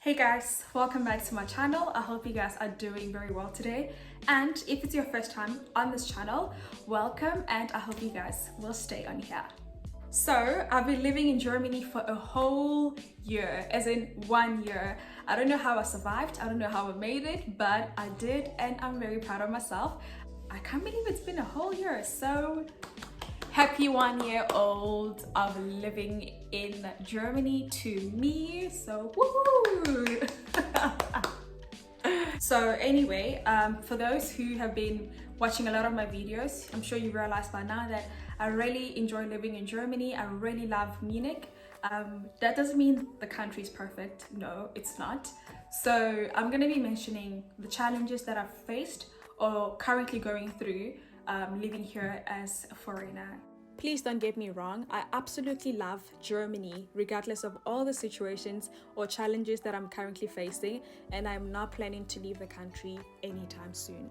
Hey guys, welcome back to my channel. I hope you guys are doing very well today. And if it's your first time on this channel, welcome, and I hope you guys will stay on here. So I've been living in Germany for a whole year, as in 1 year. I don't know how I survived, I don't know how I made it, but I did, and I'm very proud of myself. I can't believe it's been a whole year. So happy 1 year old of living in Germany to me. So woohoo! So anyway, for those who have been watching a lot of my videos, I'm sure you realized by now that I really enjoy living in Germany. I really love Munich. That doesn't mean the country is perfect. No, it's not. So I'm going to be mentioning the challenges that I've faced or currently going through living here as a foreigner. Please don't get me wrong, I absolutely love Germany regardless of all the situations or challenges that I'm currently facing, and I'm not planning to leave the country anytime soon.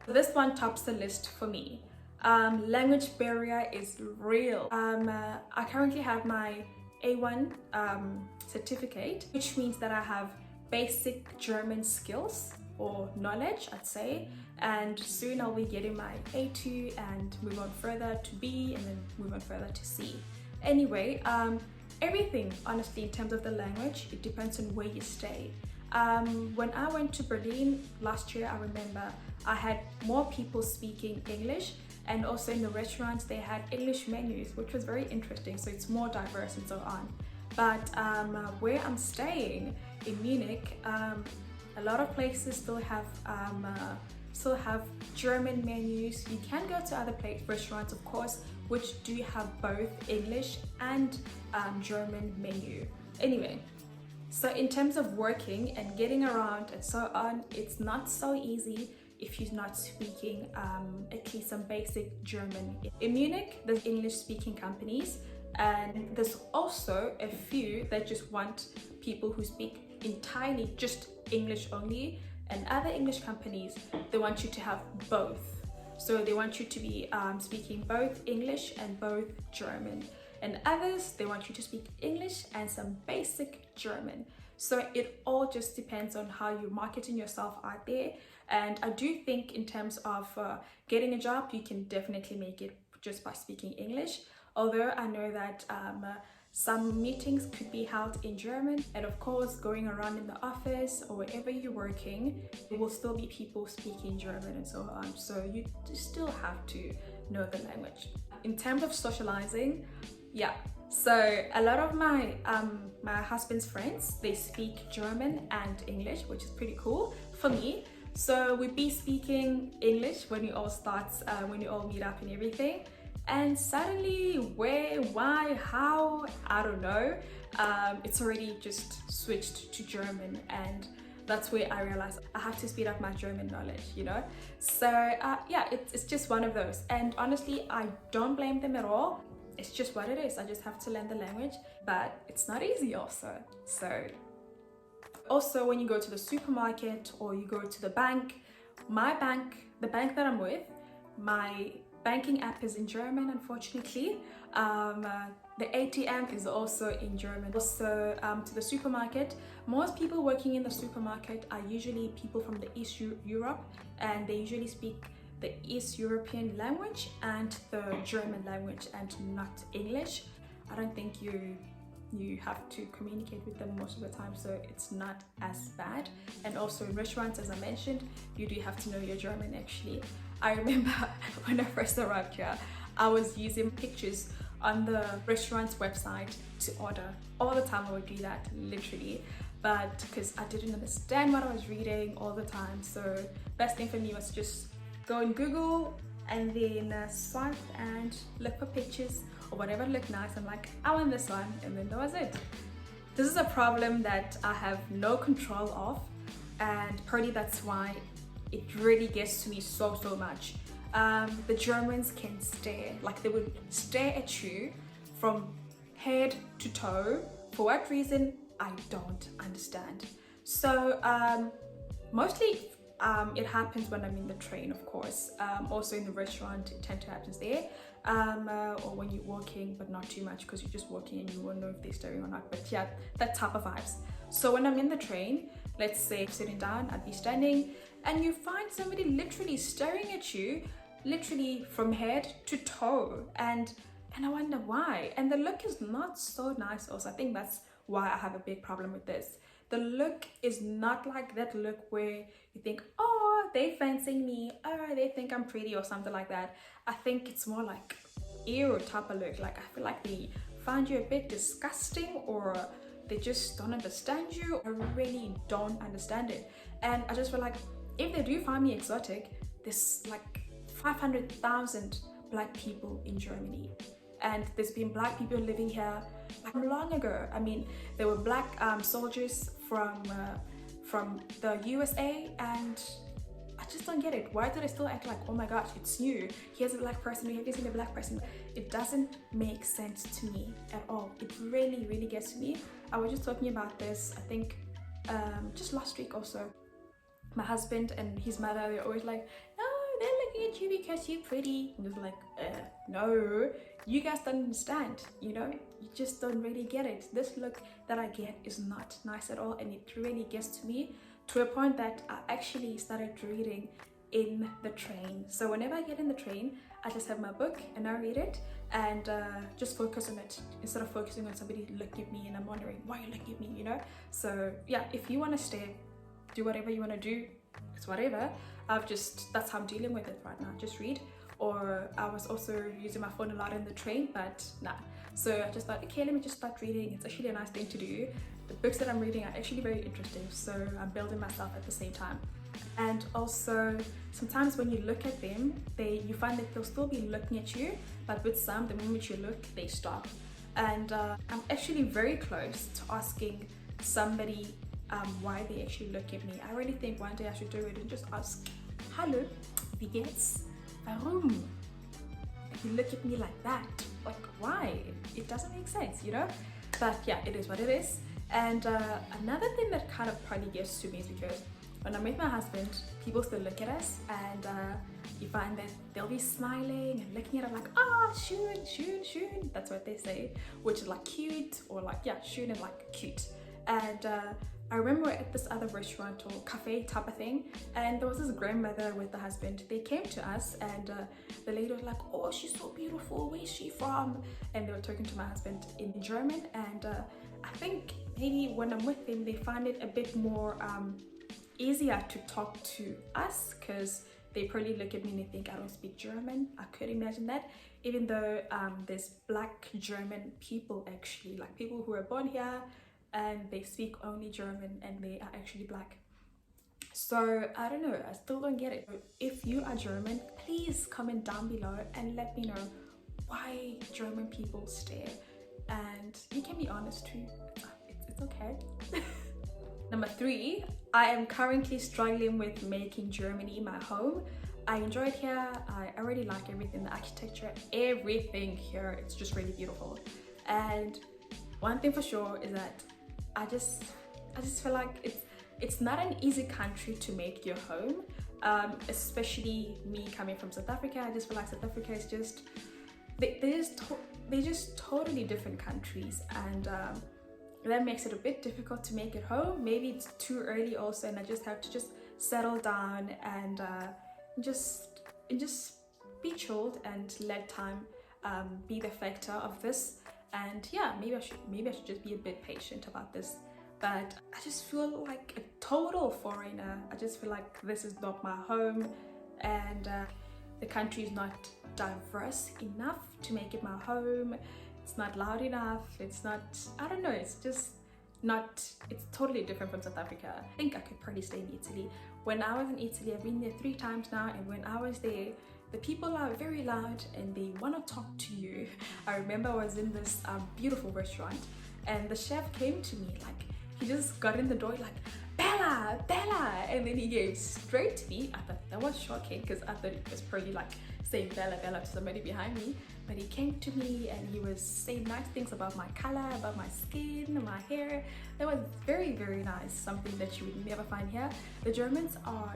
This one tops the list for me. Language barrier is real. I currently have my A1 certificate, which means that I have basic German skills or knowledge, I'd say, and soon I'll be getting my A2 and move on further to B and then move on further to C. Anyway, everything honestly in terms of the language, it depends on where you stay. When I went to Berlin last year, I remember I had more people speaking English, and also in the restaurants they had English menus, which was very interesting, so it's more diverse and so on. But where I'm staying in Munich, a lot of places still have German menus. You can go to other restaurants, of course, which do have both English and German menu. Anyway, so in terms of working and getting around and so on, it's not so easy if you're not speaking at least some basic German. In Munich, there's English-speaking companies, and there's also a few that just want people who speak entirely just English only, and other English companies, they want you to have both. So they want you to be speaking both English and both German, and others, they want you to speak English and some basic German. So it all just depends on how you're marketing yourself out there. And I do think in terms of getting a job, you can definitely make it just by speaking English. Although I know that some meetings could be held in German, and of course going around in the office or wherever you're working, there will still be people speaking German and so on. So you still have to know the language. In terms of socializing, yeah. So a lot of my husband's friends, they speak German and English, which is pretty cool for me. So we'd be speaking English when we all meet up and everything. And suddenly, where, why, how, I don't know, it's already just switched to German, and that's where I realized I have to speed up my German knowledge, you know? So yeah, it's just one of those. And honestly, I don't blame them at all. It's just what it is. I just have to learn the language, but it's not easy also. So also when you go to the supermarket or you go to the bank, the bank that I'm with, my banking app is in German, unfortunately. The ATM is also in German. Also, to the supermarket, most people working in the supermarket are usually people from the East Europe, and they usually speak the East European language and the German language, and not English. I don't think you have to communicate with them most of the time, so it's not as bad. And also in restaurants, as I mentioned, you do have to know your German actually. I remember when I first arrived here, I was using pictures on the restaurant's website to order. All the time I would do that, literally, but because I didn't understand what I was reading all the time. So best thing for me was just go on Google and then swipe and look for pictures or whatever looked nice. I'm like, I want this one, and then that was it. This is a problem that I have no control of, and probably that's why it really gets to me so much. The Germans can stare, like they would stare at you from head to toe. For what reason, I don't understand. So mostly it happens when I'm in the train, of course. Also in the restaurant, it tends to happen there. Or when you're walking, but not too much because you're just walking and you won't know if they're staring or not. But yeah, that type of vibes. So when I'm in the train, let's say sitting down, I'd be standing, and you find somebody literally staring at you, literally from head to toe, and I wonder why. And the look is not so nice also. I think that's why I have a big problem with this. The look is not like that look where you think, oh, they fancying me, oh, they think I'm pretty or something like that. I think it's more like ew type of look. Like I feel like they find you a bit disgusting, or they just don't understand you. I really don't understand it. And I just feel like if they do find me exotic, there's like 500,000 black people in Germany. And there's been black people living here like long ago. I mean, there were black soldiers from the USA, and I just don't get it. Why do they still act like, oh my gosh, it's new, here's a black person, have you seen a black person? It doesn't make sense to me at all. It really, really gets to me. I was just talking about this, I think, just last week also. My husband and his mother, they're always like, no, they're looking at you because you're pretty. I'm just like, no, you guys don't understand, you know? You just don't really get it. This look that I get is not nice at all, and it really gets to me, to a point that I actually started reading in the train. So whenever I get in the train, I just have my book and I read it, and just focus on it instead of focusing on somebody looking at me and I'm wondering why you're looking at me, you know? So yeah, if you want to stay, do whatever you want to do, it's whatever. That's how I'm dealing with it right now. Just read. Or I was also using my phone a lot in the train, but nah. So I just thought, okay, let me just start reading. It's actually a nice thing to do. The books that I'm reading are actually very interesting, so I'm building myself at the same time. And also, sometimes when you look at them, you find that they'll still be looking at you, but with some, the moment you look, they stop. And I'm actually very close to asking somebody why they actually look at me. I really think one day I should do it and just ask, hallo, wie geht's? Warum? You look at me like that, like why? It doesn't make sense, you know? But yeah, it is what it is. And another thing that kind of probably gets to me is because when I'm with my husband, people still look at us, and you find that they'll be smiling and looking at it like, ah, schön, schön, schön. That's what they say, which is like cute, or like, yeah, schön and like cute. And I remember at this other restaurant or cafe type of thing, and there was this grandmother with the husband. They came to us, and the lady was like, oh, she's so beautiful, where's she from? And they were talking to my husband in German, and I think maybe when I'm with them, they find it a bit more easier to talk to us, because they probably look at me and they think I don't speak German. I could imagine that, even though there's black German people, actually, like people who are born here and they speak only German and they are actually black. So I don't know, I still don't get it. If you are German, please comment down below and let me know why German people stare, and you can be honest too, it's okay. Number 3, I am currently struggling with making Germany my home. I enjoy it here. I really like everything, the architecture, everything here. It's just really beautiful. And one thing for sure is that I just feel like it's not an easy country to make your home, especially me coming from South Africa. I just feel like South Africa is just, they're just totally different countries, and that makes it a bit difficult to make it home. Maybe it's too early also, and I just have to just settle down and just be chilled and let time be the factor of this. And yeah, maybe I should just be a bit patient about this. But I just feel like a total foreigner. I just feel like this is not my home, and the country is not diverse enough to make it my home. It's not loud enough. It's not, I don't know, it's just not, it's totally different from South Africa. I think I could probably stay in Italy. When I was in Italy, I've been there 3 times now, and when I was there, the people are very loud and they want to talk to you. I remember I was in this beautiful restaurant, and the chef came to me, like, he just got in the door like, Bella, Bella, and then he gave straight to me. I thought that was shocking, because I thought it was probably like saying Bella, Bella to somebody behind me. But he came to me and he was saying nice things about my color, about my skin, my hair. That was very, very nice, something that you would never find here. The Germans are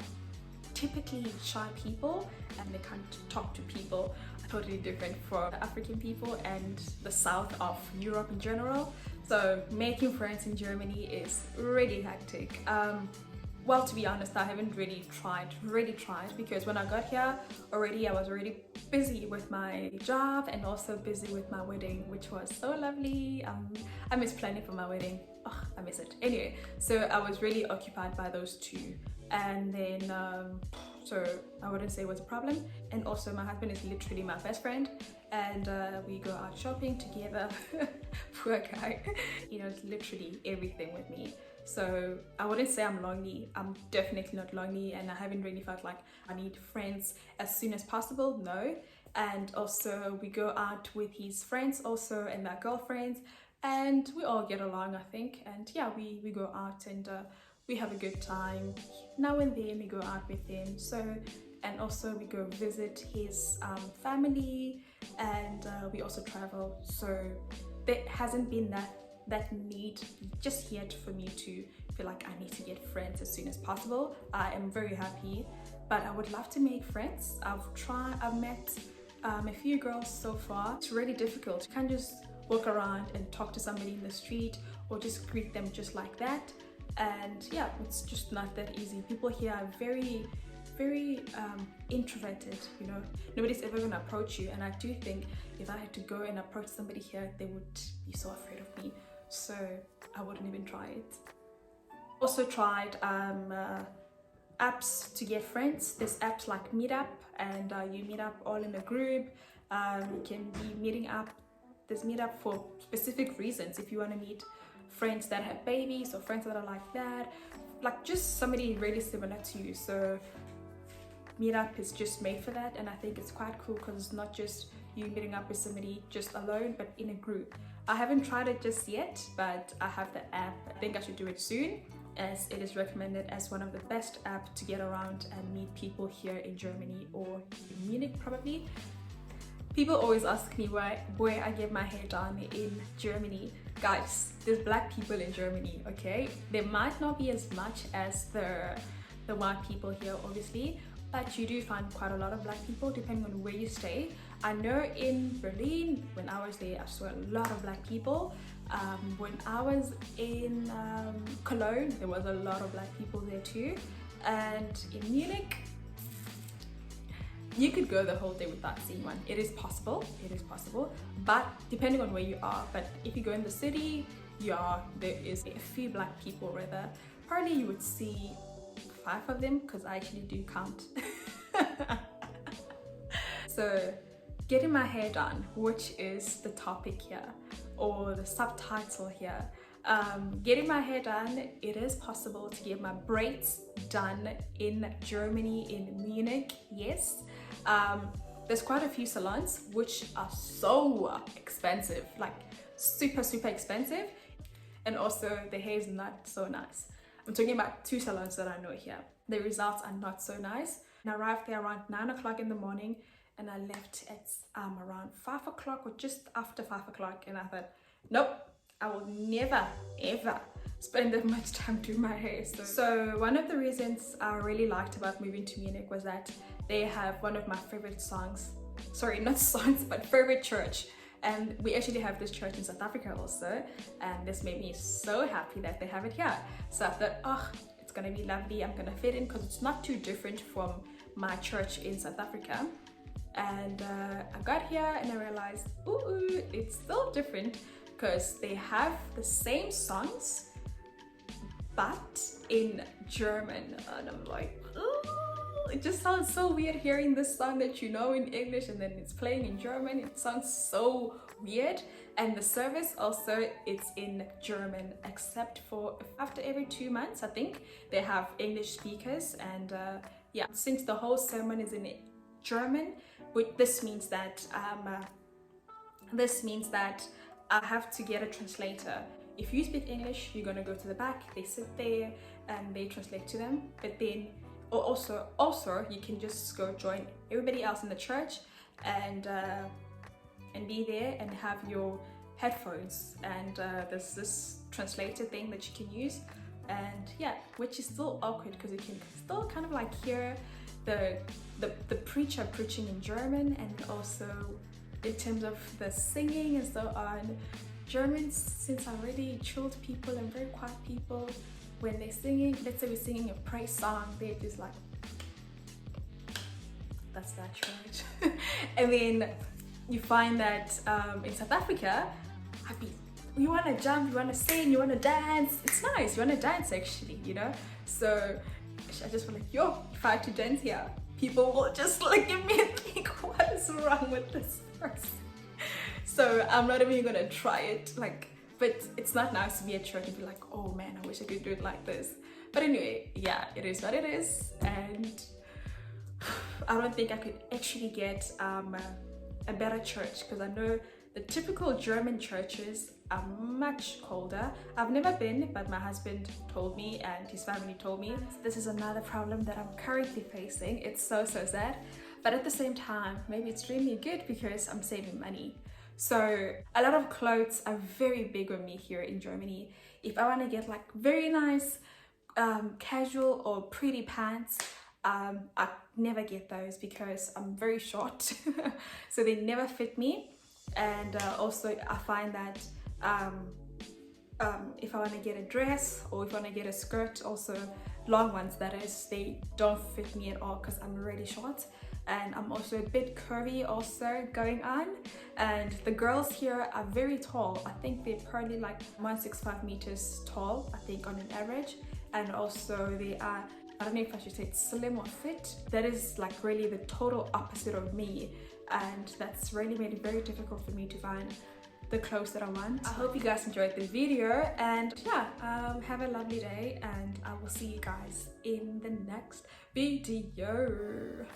typically shy people, and they can't talk to people. totally different from African people and the south of Europe in general. So making friends in Germany is really hectic. Well, to be honest, I haven't really tried, because when I got here already, I was already busy with my job and also busy with my wedding, which was so lovely. I miss planning for my wedding. Oh, I miss it. Anyway, so I was really occupied by those two. And then, so I wouldn't say it was a problem. And also my husband is literally my best friend, and we go out shopping together. Poor guy. He knows literally everything with me. So I wouldn't say I'm lonely. I'm definitely not lonely, and I haven't really felt like I need friends as soon as possible. No. And also we go out with his friends also, and their girlfriends, and we all get along, I think. And yeah, we go out and we have a good time. Now and then we go out with him. So, and also we go visit his family, and we also travel. So there hasn't been that need just yet for me to feel like I need to get friends as soon as possible. I am very happy, but I would love to make friends. I've met a few girls so far. It's really difficult. You can't just walk around and talk to somebody in the street or just greet them just like that. And yeah, it's just not that easy. People here are very introverted, you know. Nobody's ever gonna approach you, and I do think if I had to go and approach somebody here, they would be so afraid of me, so I wouldn't even try it. Also tried apps to get friends. There's apps like Meetup, and you meet up all in a group. You can be meeting up. There's Meetup for specific reasons. If you want to meet friends that have babies or friends that are like that, like just somebody really similar to you. So Meetup is just made for that, and I think it's quite cool because it's not just you meeting up with somebody just alone, but in a group. I haven't tried it just yet, but I have the app. I think I should do it soon, as it is recommended as one of the best apps to get around and meet people here in Germany, or in Munich probably. People always ask me where I get my hair done in Germany. Guys, there's black people in Germany, okay? There might not be as much as the white people here, obviously, but you do find quite a lot of black people depending on where you stay. I know in Berlin, when I was there, I saw a lot of black people. When I was in Cologne, there was a lot of black people there too. And in Munich, you could go the whole day without seeing one. It is possible, but depending on where you are. But if you go in the city, there is a few black people rather. Probably you would see 5 of them, because I actually do count. So getting my hair done, which is the topic here, or the subtitle here. Getting my hair done, it is possible to get my braids done in Germany, in Munich, yes. There's quite a few salons which are so expensive, like super expensive, and also the hair is not so nice. I'm talking about 2 salons that I know here. The results are not so nice. And I arrived there around 9 o'clock in the morning, and I left at around 5 o'clock or just after 5 o'clock, and I thought, nope, I will never ever spend that much time doing my hair. So one of the reasons I really liked about moving to Munich was that they have one of my favorite songs, sorry, not songs, but favorite church. And we actually have this church in South Africa also, and this made me so happy that they have it here. So I thought, oh, it's gonna be lovely, I'm gonna fit in, because it's not too different from my church in South Africa. And I got here and I realized, ooh, it's still different, because they have the same songs but in German, and I'm like, ooh, it just sounds so weird hearing this song that you know in English and then it's playing in German. It sounds so weird. And the service also, it's in German, except for after every 2 months, I think, they have English speakers. And yeah, since the whole sermon is in German, this means that I have to get a translator. If you speak English, you're gonna go to the back, they sit there and they translate to them. But then also you can just go join everybody else in the church and be there and have your headphones, and there's this translator thing that you can use. And yeah, which is still awkward because you can still kind of like hear the preacher preaching in German, and also in terms of the singing and so on. Germans, since are really chilled people and very quiet people, when they're singing, let's say we're singing a praise song, they're just like, that's that church. And then you find that in South Africa, you want to jump, you want to sing, you want to dance. It's nice, you want to dance actually, you know? So I just feel like, yo, if I had to dance here, people will just look at me and think, what is wrong with this person? So I'm not even gonna try it, like, but it's not nice to be at church and be like, oh man, I wish I could do it like this. But anyway, yeah, it is what it is, and I don't think I could actually get a better church, because I know the typical German churches are much colder. I've never been, but my husband told me and his family told me. This is another problem that I'm currently facing. It's so sad, but at the same time, maybe it's really good because I'm saving money. So a lot of clothes are very big on me here in Germany. If I want to get like very nice casual or pretty pants, I never get those because I'm very short. So they never fit me. And also I find that if I want to get a dress or if I want to get a skirt, also long ones that is, they don't fit me at all because I'm really short. And I'm also a bit curvy also going on, and the girls here are very tall. I think they're probably like 165 meters tall, I think, on an average, and also they are, I don't know if I should say it's slim or fit. That is like really the total opposite of me, and that's really made it very difficult for me to find the clothes that I want. I hope you guys enjoyed the video, and yeah, have a lovely day, and I will see you guys in the next video.